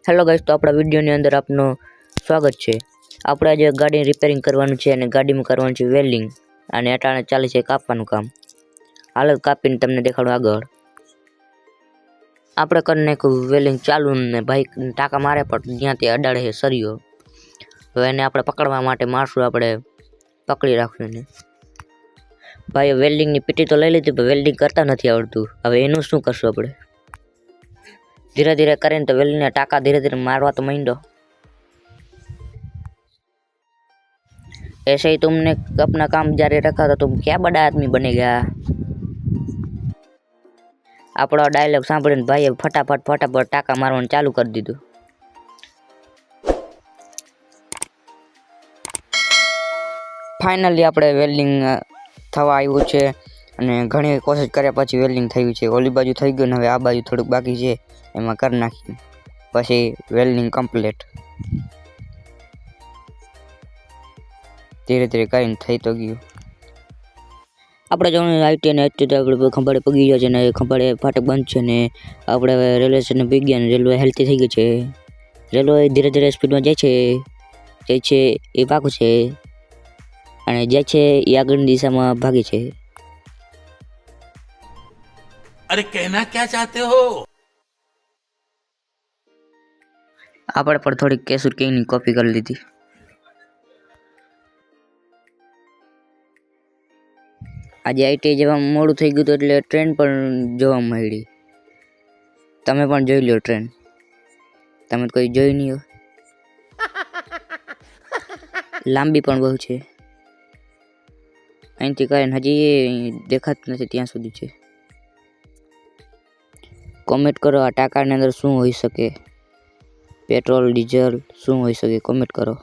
Hello guys, તો આપણા વિડીયોની અંદર આપનું સ્વાગત છે। આપણે આજે ગાડી રિપેરિંગ કરવાનું છે અને ગાડીમાં કરવાનું છે વેલ્ડિંગ અને અટાણે ચાલે છે કાપવાનું કામ। હાલ કાપીને તમને દેખાડું આગળ। આપણે કરી નાખ્યું વેલ્ડિંગ ચાલુ ને ભાઈ ટાંકા મારે પણ જ્યાંથી અડાડે છે સરિયો। હવે એને આપણે પકડવા માટે મારશું, આપણે પકડી રાખશું એને। ભાઈ વેલ્ડિંગની પીટી તો લઈ લીધી પણ વેલ્ડિંગ કરતા નથી આવડતું। હવે એનું શું કરશું આપણે? धीरे धीरे करें तो वेल्डिंग टाका धीरे धीरे मारवा तो माइंडो। ऐसे ही तुमने अपना काम जारी रखा तो तुम क्या बड़ा आदमी बनेगा। आपड़ा डायलॉग सांभळीने भाई फटाफट टाका मारवानुं चालू कर दीधुं। फाइनली आपणे वेल्डिंग थवा आव्युं छे અને ઘણી કોશિશ કર્યા પછી વેલ્ડિંગ થયું છે। ઓલી બાજુ થઈ ગયું ને હવે આ બાજુ થોડુંક બાકી છે, એમાં કરી નાખીએ પછી વેલ્ડિંગ કમ્પ્લીટ। ધીરે ધીરે કરીને થઈ તો ગયું। આપણે જો આઈટી અને એચટી આપણે ખંભાળે પગી ગયા છે ને ખંભાળે ફાટક બંધ છે ને આપણે રેલવે સ્ટેશન પગી ગયા ને રેલવે હેલ્થી થઈ ગઈ છે। રેલવે ધીરે ધીરે સ્પીડમાં જાય છે એ પાકું છે અને જાય છે એ આગળની દિશામાં ભાગે છે। अरे कहना क्या चाहते हो? આપણે પણ થોડી કેસુર કિંગની કોપી કરી લીધી। આજે આઈટી જેવા મોડું થઈ ગયું એટલે ટ્રેન પણ જોવા મળી। તમે પણ જોઈ લો ટ્રેન, તમે કોઈ જોઈ નહીં હોય। લાંબી પણ બહુ છે, અહીંથી કરીને હજી દેખાતું નથી ત્યાં સુધી છે। કોમેન્ટ કરો આ ટાંકાની અંદર શું હોઈ શકે, પેટ્રોલ ડીઝલ શું હોઈ શકે, કોમેન્ટ કરો।